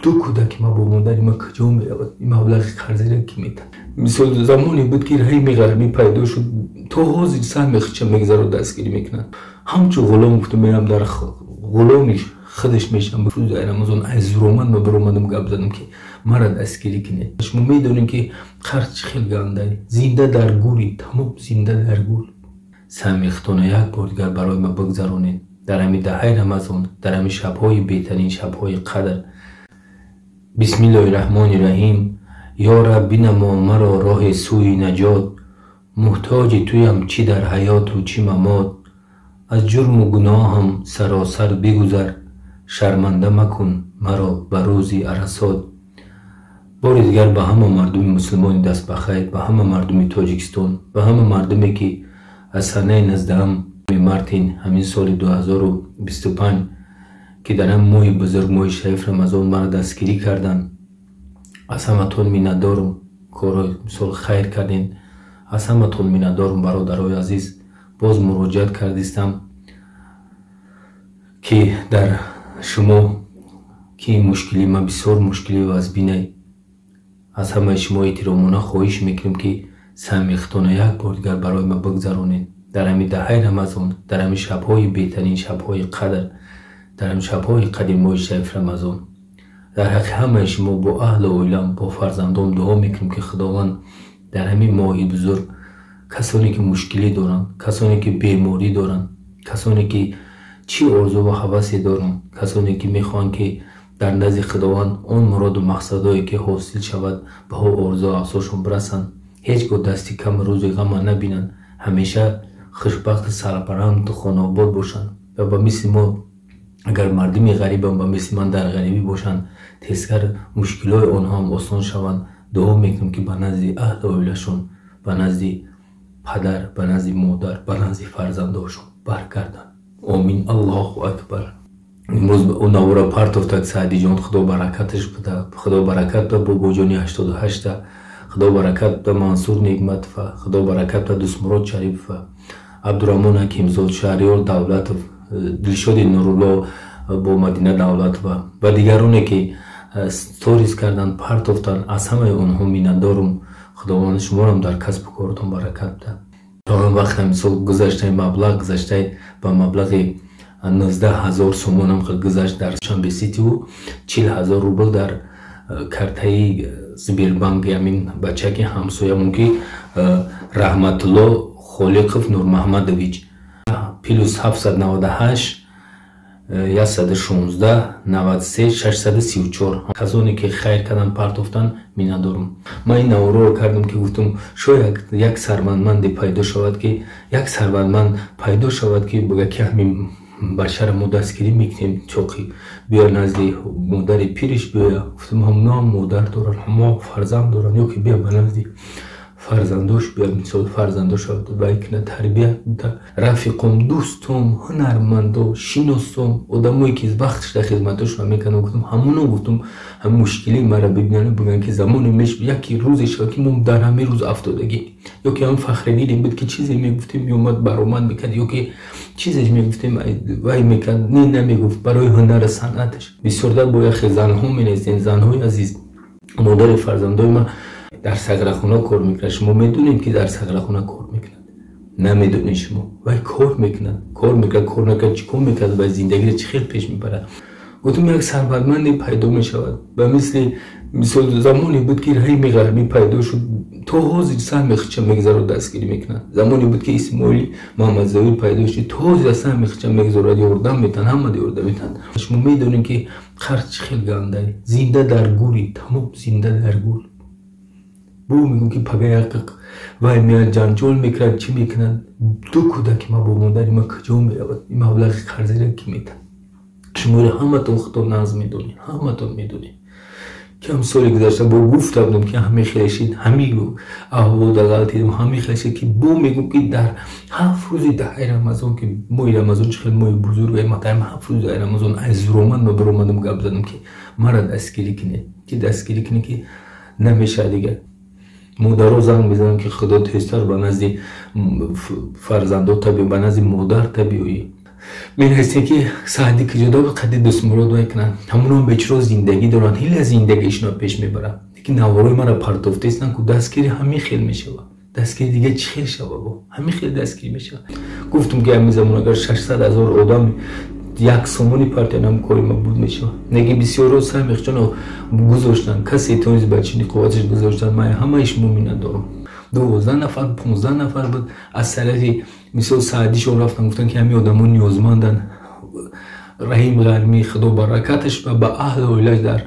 دو کودک ما با مادر ما کجا میرود؟ این مبلغ قرضی را کی میده؟ مثال زمانی بود که رحیم غربی پیدا شد تا حاضر سهمش چه مگذر رو دستگیری میکنن. همچون غلام گفتم میرم در غلامیش خودش میشم بفروز رمضان از رومن و برومدم گپ زدم که مرا دستگیری کنه. شما میدونین که قرض خیلی گنده، زنده در گوری، تمام زنده در گور. سهمیختونه یک بار دیگر برای ما بگذرونین در همین دهه رمضان، در همین شب‌های بهترین شب‌های قدر. بسم الله الرحمن الرحیم. یا رب بنما مرا راه سوی نجات، محتاج تویم چی در حیات و چی ممات. از جرم و گناهم سراسر بگذر، شرمنده مکن مرا به روز عرصات. بار دیگر به همه مردم مسلمان دست بخیر، به همه مردم تاجیکستان، به همه مردمی که از سنه 19 مارتین همین سال 2025 که در هم ماه بزرگ ماه شریف رمضان مرا دستگیری کردن، از همتون میندارم. کارهای مثال خیر کردین، از همتون میندارم. برادرای عزیز باز مراجعت کردیستم که در شما که این مشکلی ما بسیار مشکلی و از بینه. از همه شما احترامانه خواهش میکنم که سهمیختانه یک بار دیگر برای ما بگذرونین در همین دهه رمضان، در همین شب‌های بهترین شب‌های قدر، در همین شب‌های قدیم ماه شریف رمضان. در حق همه شما با اهل و عیلم، با فرزندان دعا میکنم که خداوند در همین ماه بزرگ کسانی که مشکلی دارن، کسانی که بیماری دارن، کسانی که چی آرزو و هوسی دارن، کسانی که میخوان که در نزد خداوند اون مراد و مقصدایی که حاصل شود به ها آرزو و افسوسشون برسن، هیچگاه دستی کم روز غم نبینن، همیشه خوشبخت سربلند و خانه آباد باشن و با مثل ما اگر مردمی غریبم با مثل من در غریبی باشن تسکر مشکلات آنها هم آسان شوند. دعا میکنم که به نزد اهل و عیلشون، به نزد پدر، به نزد مادر، به نزد فرزنداشون برگردن. آمین. الله اکبر. امروز اون نوارا پرت افتاد سعدی جان، خدا برکتش بده، خدا برکت بده بابا جانی 88، خدا برکت بده منصور نعمت و خدا برکت بده دوست مراد شریف و عبدالرحمن حکیم زاد شهریار دولت، دلشاد نورالله با مدینه دولت و دیگرانی که ستوریز کردن پرت افتادن. از همه اونها میندارم. خداوند شما هم در کسب و کارتون برکت بده. تا هم وقت مثال گذشته مبلغ گذشته با مبلغ 19,000 سومون هم گذشت در شنبه سیتی و 40,000 روبل در کارتای زبیربانک همین بچه که همسایه‌مون که رحمت الله خالقов نور محمدویچ پلوس 798 116 93 634 کسانی که خیر کردن پرت افتادن میندارم. من این نوارا رو کردم که گفتم شاید یک ثروتمند پیدا شود که بگه که همین بشر ما دستگیری میکنیم چوقی بیا نزد مادر پیرش بیا. گفتم هم مادر دارن، هم فرزند دارن، یا که بیا به نزد فرزنداش بیا. مثال فرزنداش شد و ایکنه تربیت بوده، رفیقم، دوستم، هنرمندم، شناسم، آدمایی که از وقتش در خدمتش میکنم. گفتم همونو گفتم هم مشکلی مرا ببینن بگن که زمانی میش یکی روزش که ما در همه روز افتادگی یا که هم فخرنی بود که چیزی میگفتیم میومد برآمد میکرد، یا که چیزش میگفتیم وای میکرد نمیگفت برای هنر صنعتش. بسیار با یخ زنها مینستین، زنهای عزیز مادر فرزندای ما در سگرخونه کار میکنن. شما میدونید که در سگرخونه کار میکنن؟ نمیدونید شما؟ وای کار میکنن، کار نکرد چیکار میکرد و زندگی چه خیلی پیش میبره. گفتم یک ثروتمندی پیدا میشود و مثل زمانی بود که رحیم غربی پیدا شد تا حاضر سهمش چه مگذر دستگیری میکنن. زمانی بود که اسماعیل محمد زاهد پیدا شد تا حاضر سهمش چه مگذر یاردم میتن، همه یاردم میتن. شما میدونید که خرج خیلی گنده، زنده در گوری، تمام زنده در گور. بو میگم که پگه یک وای میان جنجال میکنن چی میکنن. دو کودک ما با مادر ما کجا میرود؟ این مبلغ قرضی را کی میده؟ شما همتون خدا نظم میدونید، همتون میدونید که هم سالی گذشته با گفته بودم که همه خیلیشید، همه احوال غلطی همه خیلیشید که بو میگم که در 7 روز دهه رمضان که ماه رمضان چه خیلی ماه بزرگه محترم، 7 روز دهه رمضان از رومن و برومدم گپ زدم که مرا دستگیری کنه که نمیشه دیگه. مادرها زنگ میزنن که خدا تیزتر به نزد فرزندات طبیعی، به نزد مادر طبیعی. من هستی که سعدی که جدا به قدی دوست مراد وای کنن همون به چرا زندگی دارن هیل از زندگیشون پیش میبرن دیگه نوارای من پرتوفته استن که دستگیری همین خیل میشه دستگیری دیگه چی خیل شوه با همین خیل دستگیری میشه گفتم که همین زمان اگر 600,000 آدم یک سومونی پارتنام کوری ما بود میشه نگی بسیار روز سر میخچن گذاشتن کسی تونیز بچینی قوتش گذاشتن من همهش مومینه دارم 12 نفر 15 نفر بود از طرفی مثل سعدیشون رفتن گفتن که همین آدمون نیازمندن رحیم غرمی خدا برکتش و به اهل و علاج در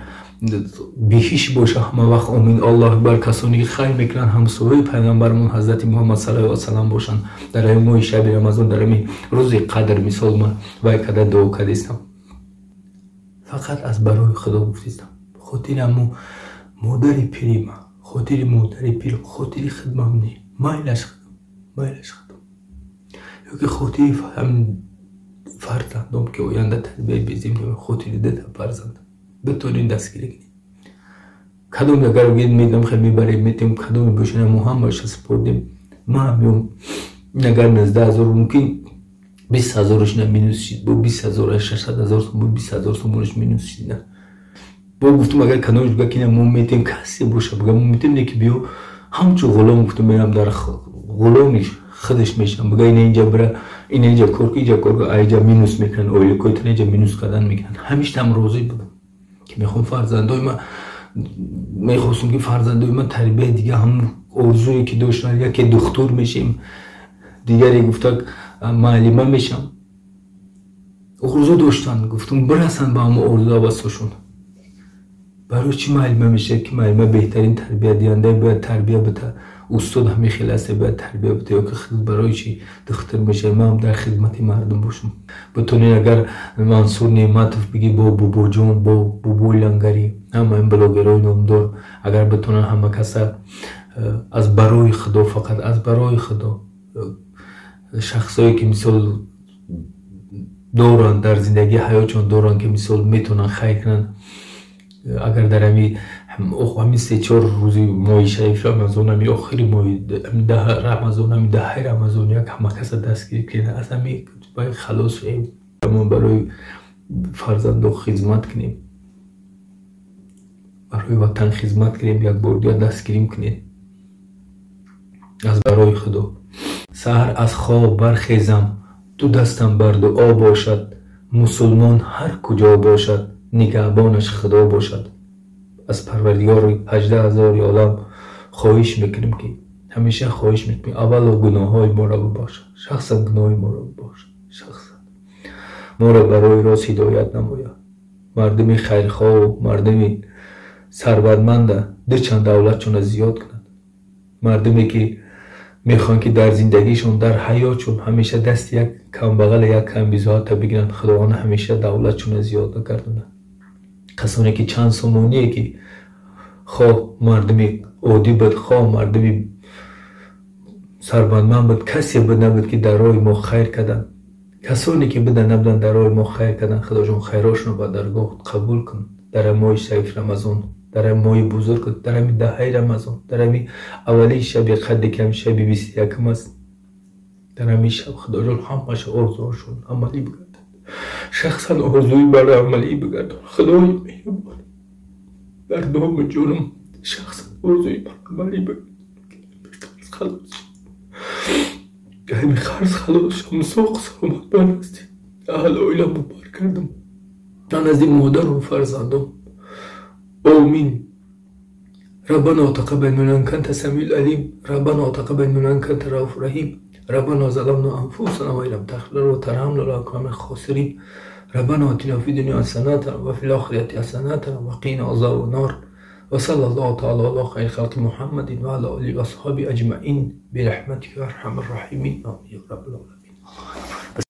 بیهیش باشه همه وقت امین الله اکبر کسانی که خیر میکنن همسایه پیغمبرمون حضرت محمد صلی الله علیه و سلم باشن در این ماه شب رمضان در این روز قدر مثال من وای کده دعا کردم فقط از برای خدا گفتم خاطر امو مادر پیری من خاطر مادر پیر خاطر خدمم نی مایلش خدم یا که خاطر هم فرزندم که آینده تربیت بیزیم خاطر ده فرزند بتونین دستگیری کنیم کدوم اگر بگید میدم خیلی میبریم میتیم کدوم باشین مو هم باشه سپردیم ما هم اگر 19,000 ممکن 20,000ش مینوس شید با 20,000 600,000 با 20,000 سومونش مینوس شید نه با گفتم اگر کدومش بگه که ما میتیم کسی باشه بگم ما میتیم نکی بیو همچو غلام گفتم میرم در غلامیش خودش میشم بگه اینجا بره اینجا کورک اینجا مینوس میکنن اویل کویتن اینجا مینوس کردن میکنن همیشه هم روزی بودم که میخوام فرزندای من میخواستم که فرزندای من تربیت دیگه هم آرزویی که داشتن یکی دکتر میشیم دیگری گفتا معلم میشم آرزو داشتن گفتم برسن با هم آرزو واسهشون برای چی معلم میشه که معلم بهترین تربیت دینده باید تربیت بده استاد همه خلاصه باید تربیت بده یا که خود برای چی دکتر میشه من هم در خدمت مردم باشم بتونین اگر منصور نعمتов بگی با بابا جون با بابا لنگری همه این بلاگرای نامدار اگر بتونن همه کسا از برای خدا فقط از برای خدا شخصایی که مثال دوران در زندگی حیاتشون دوران که مثال میتونن خیر کنن اگر در همین 3-4 روزی ماه شریف رمضان همی آخری ماه رمضان همی ده رمضان یک همه کس دستگیری کنه از همین باید خلاص شیم ما برای فرزندان خدمت کنیم برای وطن خدمت کنیم یک بار دیگه دستگیری کنیم از برای خدا سحر از خواب برخیزم تو دستم بر دعا باشد مسلمان هر کجا باشد نگهبانش خدا باشد از پروردگار 18,000 عالم خواهش میکنیم که همیشه خواهش میکنیم اول گناه های ما را ببخش شخصا گناه ما را ببخش شخصا ما را برای راست هدایت نماید مردمی خیرخواه و مردمی ثروتمند ده چند دولتشون زیاد کنند مردمی که میخوان که در زندگیشون در حیاتشون همیشه دست یک کم بغل یک کم بیزها تا بگیرن خداوند همیشه دولتشون زیاد نگردونه کسانی که چند سومونیه که خواه مردمی عادی بود خواه مردمی ثروتمند بود کسی بود نبود که در راه ما خیر کردن کسانی که بدن نبودن در راه ما خیر کردن خدا جون خیراشون با درگاه قبول کن در ماه شریف رمضان در ماه بزرگ در همین دهه رمضان در همین اولی شب قد کم شب 21 است در همین شب خدا جون همش آرزوشون عملی بگردن شخصا آرزوی برای عملی بگردن خدای مهربان در دام جونم شخصا آرزوی برای عملی بگردن خلاص همین خرز خلاص شم سوق سلامت بنستی اهل اویلا مبار کردم من از این مادر و فرزندم آمین ربنا تقبل منا انك انت السميع العليم ربنا تقبل منا انك انت الرؤوف الرحيم ربنا ظلمنا انفسنا وان لم تغفر لنا وترحمنا لنكون من الخاسرين ربنا اتنا في الدنيا حسنة وفي الآخرة حسنة وقنا عذاب النار وصلى الله تعالى على خير خلق محمد وعلى آله وصحبه أجمعين برحمتك يا أرحم الراحمين آمين يا رب العالمين.